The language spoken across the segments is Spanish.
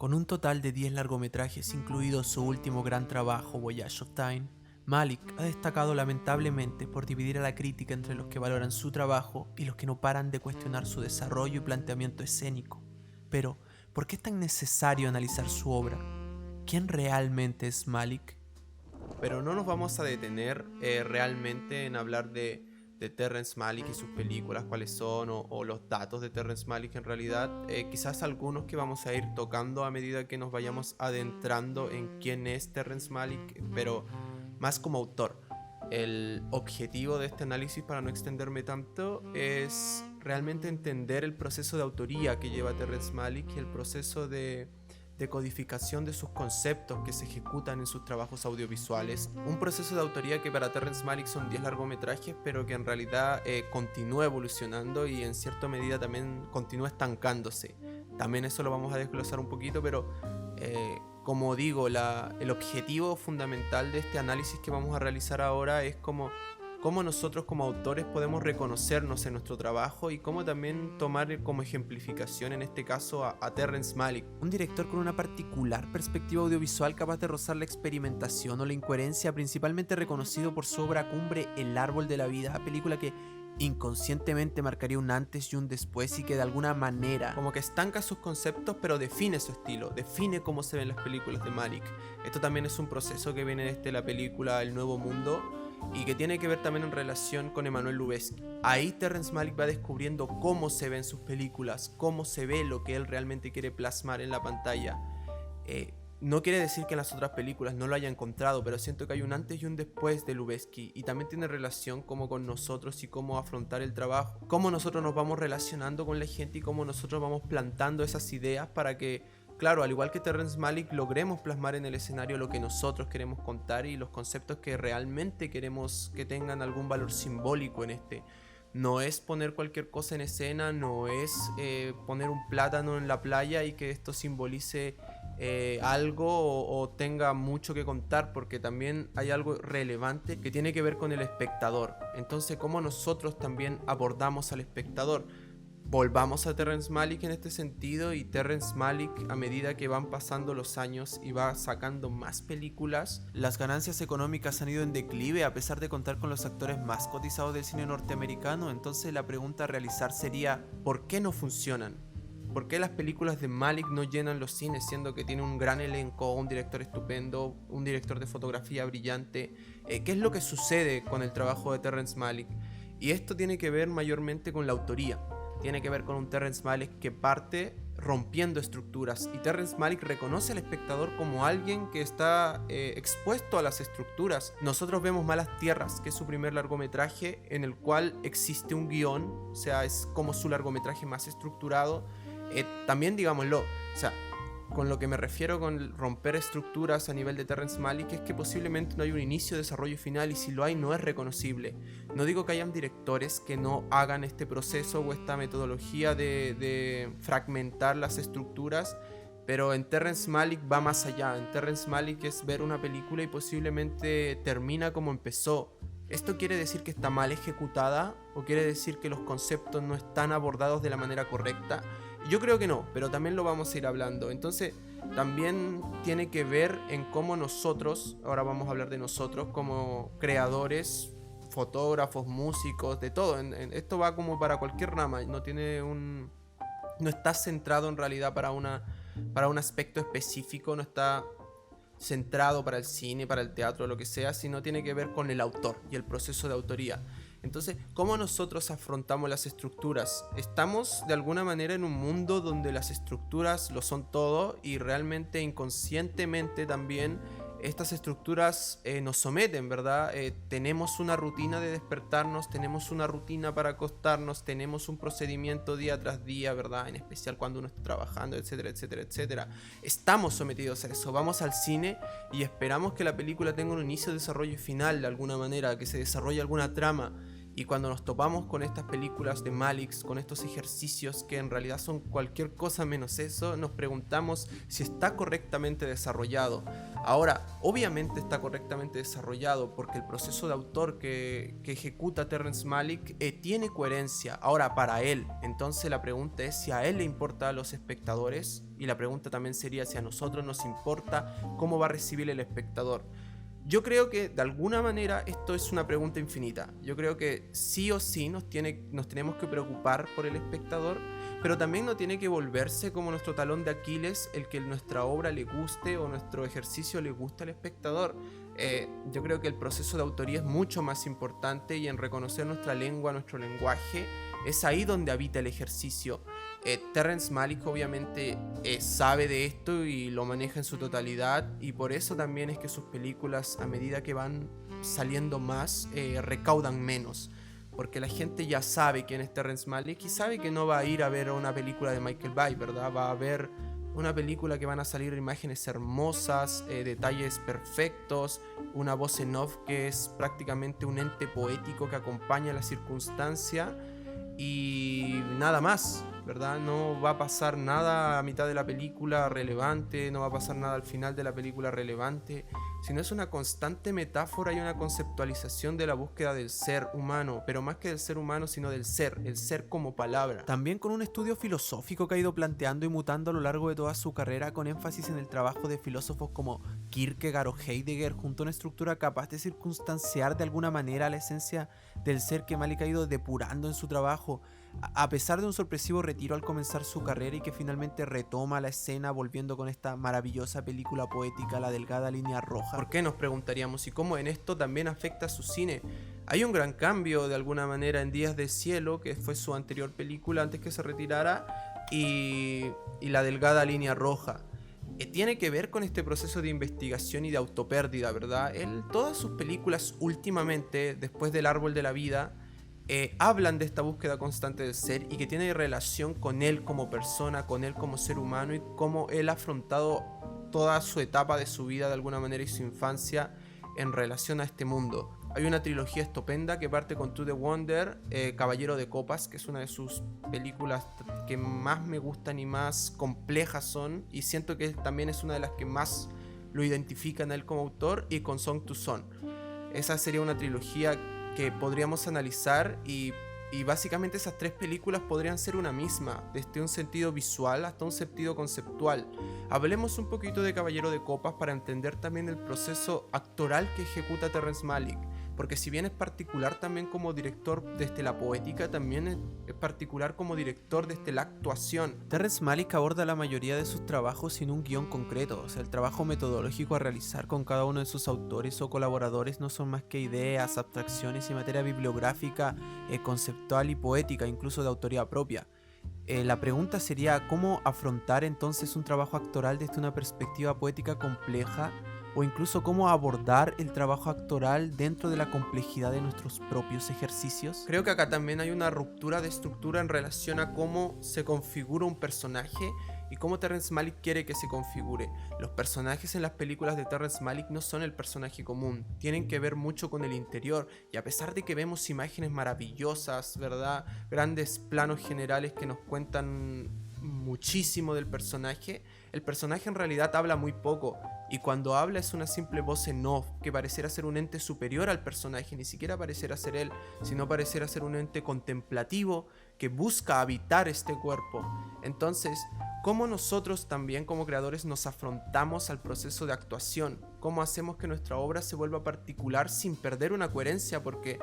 Con un total de 10 largometrajes, incluido su último gran trabajo, Voyage of Time, Malick ha destacado lamentablemente por dividir a la crítica entre los que valoran su trabajo y los que no paran de cuestionar su desarrollo y planteamiento escénico. Pero, ¿por qué es tan necesario analizar su obra? ¿Quién realmente es Malick? Pero no nos vamos a detener realmente en hablar de Terrence Malick y sus películas, cuáles son, o los datos de Terrence Malick en realidad. Quizás algunos que vamos a ir tocando a medida que nos vayamos adentrando en quién es Terrence Malick, pero más como autor. El objetivo de este análisis, para no extenderme tanto, es realmente entender el proceso de autoría que lleva Terrence Malick y el proceso de codificación de sus conceptos que se ejecutan en sus trabajos audiovisuales. Un proceso de autoría que para Terrence Malick son 10 largometrajes, pero que en realidad continúa evolucionando y en cierta medida también continúa estancándose. También eso lo vamos a desglosar un poquito, pero como digo, el objetivo fundamental de este análisis que vamos a realizar ahora es cómo nosotros como autores podemos reconocernos en nuestro trabajo y cómo también tomar como ejemplificación en este caso a Terrence Malick. Un director con una particular perspectiva audiovisual capaz de rozar la experimentación o la incoherencia, principalmente reconocido por su obra cumbre El árbol de la vida, película que inconscientemente marcaría un antes y un después y que de alguna manera como que estanca sus conceptos pero define su estilo, define cómo se ven las películas de Malick. Esto también es un proceso que viene desde la película El Nuevo Mundo y que tiene que ver también en relación con Emmanuel Lubezki. Ahí Terrence Malick va descubriendo cómo se ven sus películas, cómo se ve lo que él realmente quiere plasmar en la pantalla. No quiere decir que en las otras películas no lo haya encontrado, pero siento que hay un antes y un después de Lubezki y también tiene relación como con nosotros y cómo afrontar el trabajo, cómo nosotros nos vamos relacionando con la gente y cómo nosotros vamos plantando esas ideas para que, claro, al igual que Terrence Malick, logremos plasmar en el escenario lo que nosotros queremos contar y los conceptos que realmente queremos que tengan algún valor simbólico en este. No es poner cualquier cosa en escena, no es poner un plátano en la playa y que esto simbolice algo o tenga mucho que contar, porque también hay algo relevante que tiene que ver con el espectador. Entonces, cómo nosotros también abordamos al espectador. Volvamos a Terrence Malick en este sentido, y Terrence Malick, a medida que van pasando los años y va sacando más películas, las ganancias económicas han ido en declive a pesar de contar con los actores más cotizados del cine norteamericano. Entonces la pregunta a realizar sería, ¿por qué no funcionan? ¿Por qué las películas de Malick no llenan los cines, siendo que tiene un gran elenco, un director estupendo, un director de fotografía brillante? ¿Qué es lo que sucede con el trabajo de Terrence Malick? Y esto tiene que ver mayormente con la autoría. Tiene que ver con un Terrence Malick que parte rompiendo estructuras, y Terrence Malick reconoce al espectador como alguien que está expuesto a las estructuras. Nosotros vemos Malas Tierras, que es su primer largometraje, en el cual existe un guión, o sea, es como su largometraje más estructurado. También digámoslo, o sea, con lo que me refiero con romper estructuras a nivel de Terrence Malick es que posiblemente no hay un inicio, desarrollo y final, y si lo hay no es reconocible. No digo que hayan directores que no hagan este proceso o esta metodología de fragmentar las estructuras, pero en Terrence Malick va más allá. En Terrence Malick es ver una película y posiblemente termina como empezó. ¿Esto quiere decir que está mal ejecutada o quiere decir que los conceptos no están abordados de la manera correcta? Yo creo que no, pero también lo vamos a ir hablando. Entonces, también tiene que ver en cómo nosotros, ahora vamos a hablar de nosotros como creadores, fotógrafos, músicos, de todo. Esto va como para cualquier rama, no está centrado en realidad para un aspecto específico, no está centrado para el cine, para el teatro, lo que sea, sino tiene que ver con el autor y el proceso de autoría. Entonces, ¿cómo nosotros afrontamos las estructuras? Estamos de alguna manera en un mundo donde las estructuras lo son todo, y realmente inconscientemente también estas estructuras nos someten, ¿verdad? Tenemos una rutina de despertarnos, tenemos una rutina para acostarnos, tenemos un procedimiento día tras día, ¿verdad? En especial cuando uno está trabajando, etcétera, etcétera, etcétera. Estamos sometidos a eso. Vamos al cine y esperamos que la película tenga un inicio, desarrollo y final de alguna manera, que se desarrolle alguna trama. Y cuando nos topamos con estas películas de Malick, con estos ejercicios que en realidad son cualquier cosa menos eso, nos preguntamos si está correctamente desarrollado. Ahora, obviamente está correctamente desarrollado porque el proceso de autor que ejecuta Terrence Malick tiene coherencia. Ahora, para él, entonces la pregunta es si a él le importa a los espectadores, y la pregunta también sería si a nosotros nos importa cómo va a recibir el espectador. Yo creo que de alguna manera esto es una pregunta infinita. Yo creo que sí o sí nos tenemos que preocupar por el espectador, pero también no tiene que volverse como nuestro talón de Aquiles el que nuestra obra le guste o nuestro ejercicio le guste al espectador. Yo creo que el proceso de autoría es mucho más importante, y en reconocer nuestra lengua, nuestro lenguaje, es ahí donde habita el ejercicio. Terrence Malick obviamente sabe de esto y lo maneja en su totalidad, y por eso también es que sus películas, a medida que van saliendo más, recaudan menos, porque la gente ya sabe quién es Terrence Malick y sabe que no va a ir a ver una película de Michael Bay, ¿verdad? Va a ver una película que van a salir imágenes hermosas, detalles perfectos, una voz en off que es prácticamente un ente poético que acompaña la circunstancia, y nada más, ¿verdad? No va a pasar nada a mitad de la película relevante, no va a pasar nada al final de la película relevante, sino es una constante metáfora y una conceptualización de la búsqueda del ser humano, pero más que del ser humano, sino del ser, el ser como palabra. También con un estudio filosófico que ha ido planteando y mutando a lo largo de toda su carrera, con énfasis en el trabajo de filósofos como Kierkegaard o Heidegger, junto a una estructura capaz de circunstanciar de alguna manera la esencia del ser que Malick ha ido depurando en su trabajo, a pesar de un sorpresivo retiro al comenzar su carrera, y que finalmente retoma la escena volviendo con esta maravillosa película poética, La delgada línea roja. ¿Por qué, nos preguntaríamos, y cómo en esto también afecta a su cine? Hay un gran cambio de alguna manera en Días del Cielo, que fue su anterior película antes que se retirara, y La delgada línea roja. Tiene que ver con este proceso de investigación y de autopérdida, ¿verdad? Todas sus películas últimamente, después del Árbol de la Vida, hablan de esta búsqueda constante del ser, y que tiene relación con él como persona, con él como ser humano, y cómo él ha afrontado toda su etapa de su vida de alguna manera y su infancia en relación a este mundo. Hay una trilogía estupenda que parte con To the Wonder, Caballero de Copas, que es una de sus películas que más me gustan y más complejas son, y siento que también es una de las que más lo identifican a él como autor, y con Song to Song. Esa sería una trilogía que podríamos analizar, y básicamente esas tres películas podrían ser una misma, desde un sentido visual hasta un sentido conceptual. Hablemos un poquito de Caballero de Copas para entender también el proceso actoral que ejecuta Terrence Malick, porque si bien es particular también como director desde la poética, también es particular como director desde la actuación. Terrence Malick aborda la mayoría de sus trabajos sin un guión concreto, o sea, el trabajo metodológico a realizar con cada uno de sus autores o colaboradores no son más que ideas, abstracciones y materia bibliográfica, conceptual y poética, incluso de autoría propia. La pregunta sería cómo afrontar entonces un trabajo actoral desde una perspectiva poética compleja, o incluso cómo abordar el trabajo actoral dentro de la complejidad de nuestros propios ejercicios. Creo que acá también hay una ruptura de estructura en relación a cómo se configura un personaje y cómo Terrence Malick quiere que se configure. Los personajes en las películas de Terrence Malick no son el personaje común, tienen que ver mucho con el interior, y a pesar de que vemos imágenes maravillosas, ¿verdad? Grandes planos generales que nos cuentan muchísimo del personaje, el personaje en realidad habla muy poco, y cuando habla es una simple voz en off que pareciera ser un ente superior al personaje, ni siquiera pareciera ser él, sino pareciera ser un ente contemplativo que busca habitar este cuerpo. Entonces, ¿cómo nosotros también como creadores nos afrontamos al proceso de actuación? ¿Cómo hacemos que nuestra obra se vuelva particular sin perder una coherencia? Porque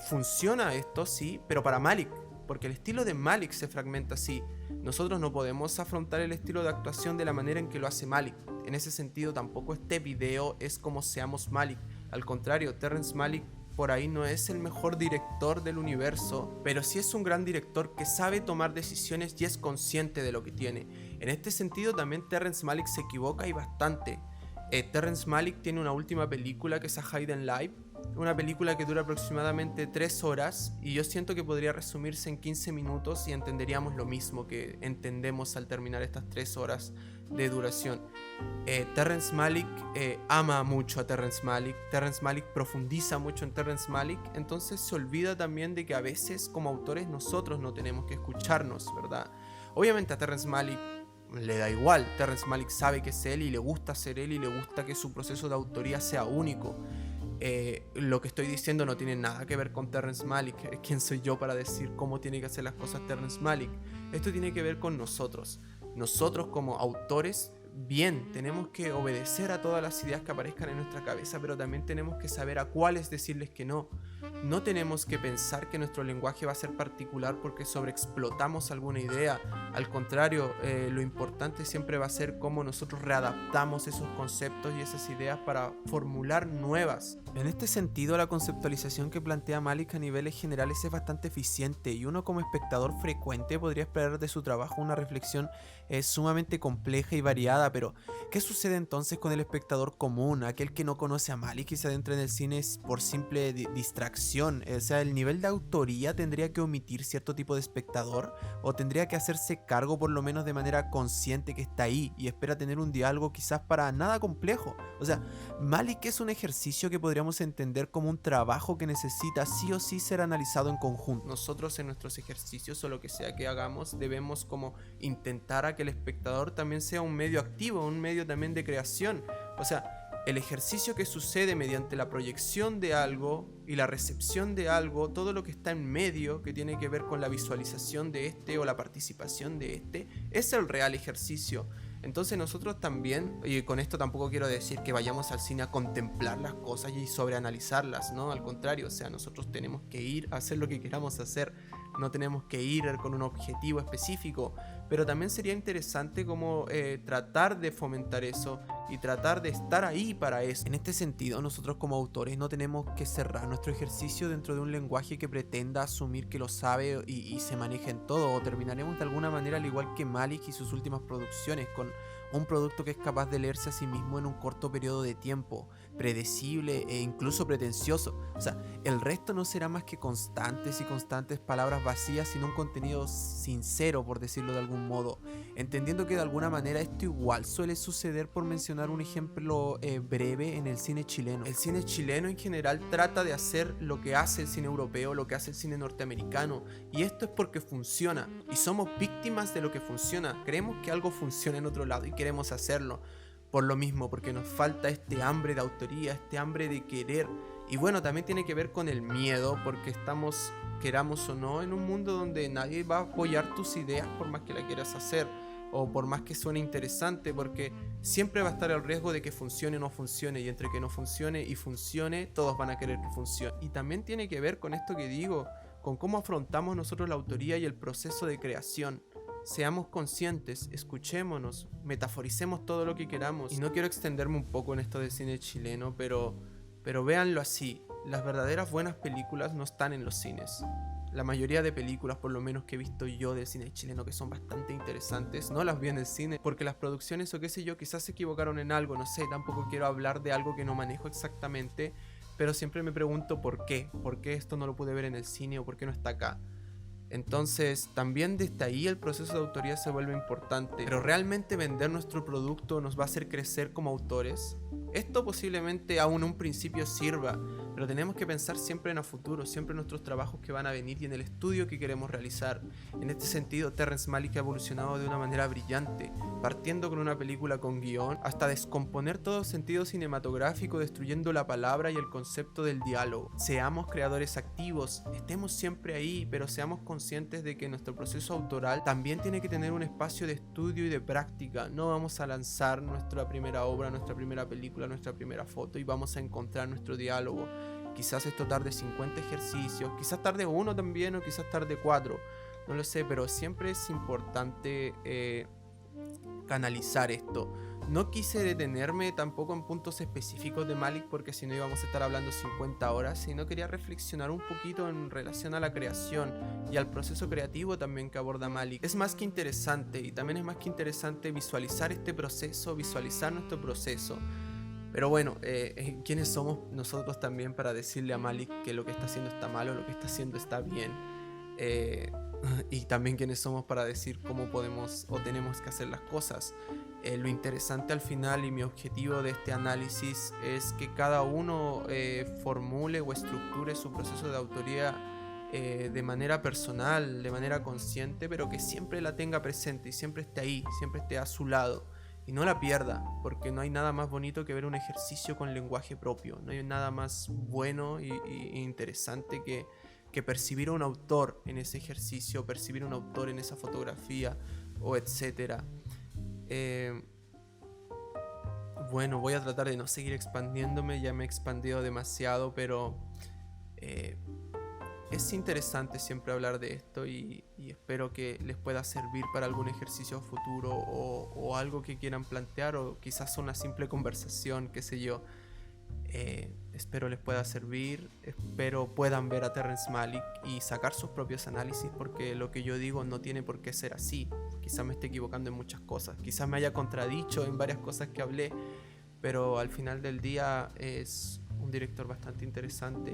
funciona esto, sí, pero para Malick, porque el estilo de Malick se fragmenta así. Nosotros no podemos afrontar el estilo de actuación de la manera en que lo hace Malick. En ese sentido, tampoco este video es como seamos Malick. Al contrario, Terrence Malick por ahí no es el mejor director del universo, pero sí es un gran director que sabe tomar decisiones y es consciente de lo que tiene. En este sentido también Terrence Malick se equivoca y bastante. Terrence Malick tiene una última película que es A Hidden Life, una película que dura aproximadamente 3 horas, y yo siento que podría resumirse en 15 minutos y entenderíamos lo mismo que entendemos al terminar estas 3 horas de duración. Terrence Malick ama mucho a Terrence Malick. Terrence Malick profundiza mucho en Terrence Malick. Entonces se olvida también de que a veces como autores nosotros no tenemos que escucharnos, ¿verdad? Obviamente a Terrence Malick le da igual. Terrence Malick sabe que es él y le gusta ser él y le gusta que su proceso de autoría sea único. Lo que estoy diciendo no tiene nada que ver con Terrence Malick. ¿Quién soy yo para decir cómo tiene que hacer las cosas Terrence Malick? Esto tiene que ver con nosotros. Nosotros como autores, bien, tenemos que obedecer a todas las ideas que aparezcan en nuestra cabeza, pero también tenemos que saber a cuáles decirles que no. No tenemos que pensar que nuestro lenguaje va a ser particular porque sobreexplotamos alguna idea. Al contrario, lo importante siempre va a ser cómo nosotros readaptamos esos conceptos y esas ideas para formular nuevas. En este sentido, la conceptualización que plantea Malick a niveles generales es bastante eficiente y uno como espectador frecuente podría esperar de su trabajo una reflexión sumamente compleja y variada, pero ¿qué sucede entonces con el espectador común, aquel que no conoce a Malick y se adentra en el cine por simple distracción? O sea, ¿el nivel de autoría tendría que omitir cierto tipo de espectador o tendría que hacerse cargo por lo menos de manera consciente que está ahí y espera tener un diálogo quizás para nada complejo? O sea, Malick es un ejercicio que podríamos entender como un trabajo que necesita sí o sí ser analizado en conjunto. Nosotros en nuestros ejercicios o lo que sea que hagamos debemos como intentar a que el espectador también sea un medio activo, un medio también de creación. O sea, el ejercicio que sucede mediante la proyección de algo y la recepción de algo, todo lo que está en medio que tiene que ver con la visualización de este o la participación de este, es el real ejercicio. Entonces nosotros también, y con esto tampoco quiero decir que vayamos al cine a contemplar las cosas y sobreanalizarlas, ¿no? Al contrario, o sea, nosotros tenemos que ir a hacer lo que queramos hacer, no tenemos que ir con un objetivo específico, pero también sería interesante como tratar de fomentar eso y tratar de estar ahí para eso. En este sentido, nosotros como autores no tenemos que cerrar nuestro ejercicio dentro de un lenguaje que pretenda asumir que lo sabe y se maneja en todo, o terminaremos de alguna manera al igual que Malick y sus últimas producciones, con un producto que es capaz de leerse a sí mismo en un corto periodo de tiempo, predecible e incluso pretencioso. O sea, el resto no será más que constantes y constantes palabras vacías sin un contenido sincero, por decirlo de algún modo. Entendiendo que de alguna manera esto igual suele suceder, por mencionar un ejemplo breve, en el cine chileno. El cine chileno en general trata de hacer lo que hace el cine europeo, lo que hace el cine norteamericano, y esto es porque funciona, y somos víctimas de lo que funciona. Creemos que algo funciona en otro lado y queremos hacerlo. Por lo mismo, porque nos falta este hambre de autoría, este hambre de querer. Y bueno, también tiene que ver con el miedo, porque estamos, queramos o no, en un mundo donde nadie va a apoyar tus ideas por más que la quieras hacer, o por más que suene interesante, porque siempre va a estar el riesgo de que funcione o no funcione, y entre que no funcione y funcione, todos van a querer que funcione. Y también tiene que ver con esto que digo, con cómo afrontamos nosotros la autoría y el proceso de creación. Seamos conscientes, escuchémonos, metaforicemos todo lo que queramos. Y no quiero extenderme un poco en esto del cine chileno, pero véanlo así. Las verdaderas buenas películas no están en los cines. La mayoría de películas, por lo menos que he visto yo del cine chileno, que son bastante interesantes, no las vi en el cine, porque las producciones o qué sé yo, quizás se equivocaron en algo, no sé, tampoco quiero hablar de algo que no manejo exactamente, pero siempre me pregunto por qué esto no lo pude ver en el cine o por qué no está acá. Entonces, también desde ahí el proceso de autoría se vuelve importante. Pero ¿realmente vender nuestro producto nos va a hacer crecer como autores? Esto posiblemente aún en un principio sirva, pero tenemos que pensar siempre en el futuro, siempre en nuestros trabajos que van a venir y en el estudio que queremos realizar. En este sentido, Terrence Malick ha evolucionado de una manera brillante, partiendo con una película con guión, hasta descomponer todo sentido cinematográfico, destruyendo la palabra y el concepto del diálogo. Seamos creadores activos, estemos siempre ahí, pero seamos conscientes de que nuestro proceso autoral también tiene que tener un espacio de estudio y de práctica. No vamos a lanzar nuestra primera obra, nuestra primera película, nuestra primera foto y vamos a encontrar nuestro diálogo. Quizás esto tarde 50 ejercicios, quizás tarde uno también o quizás tarde 4, no lo sé, pero siempre es importante canalizar esto. No quise detenerme tampoco en puntos específicos de Malick porque si no íbamos a estar hablando 50 horas, sino quería reflexionar un poquito en relación a la creación y al proceso creativo también que aborda Malick. Es más que interesante y también es más que interesante visualizar este proceso, visualizar nuestro proceso. Pero bueno, ¿quiénes somos nosotros también para decirle a Malick que lo que está haciendo está mal o lo que está haciendo está bien? eh, y también quiénes somos para decir cómo podemos o tenemos que hacer las cosas. Lo interesante al final y mi objetivo de este análisis es que cada uno formule o estructure su proceso de autoría de manera personal, de manera consciente, pero que siempre la tenga presente y siempre esté ahí, siempre esté a su lado y no la pierda, porque no hay nada más bonito que ver un ejercicio con lenguaje propio, no hay nada más bueno e interesante que percibir a un autor en ese ejercicio, percibir a un autor en esa fotografía o etcétera. Eh, bueno, voy a tratar de no seguir expandiéndome, ya me he expandido demasiado, pero eh, es interesante siempre hablar de esto y espero que les pueda servir para algún ejercicio futuro o algo que quieran plantear o quizás una simple conversación, qué sé yo. Espero les pueda servir, espero puedan ver a Terrence Malick y sacar sus propios análisis, porque lo que yo digo no tiene por qué ser así. Quizás me esté equivocando en muchas cosas, quizás me haya contradicho en varias cosas que hablé, pero al final del día es un director bastante interesante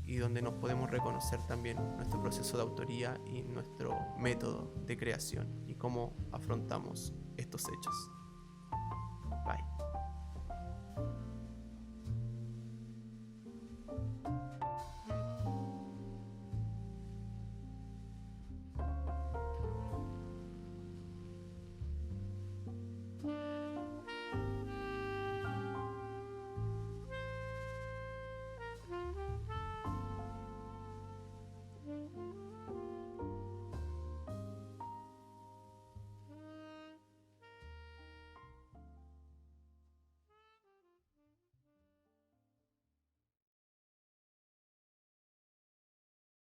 y donde nos podemos reconocer también nuestro proceso de autoría y nuestro método de creación y cómo afrontamos estos hechos.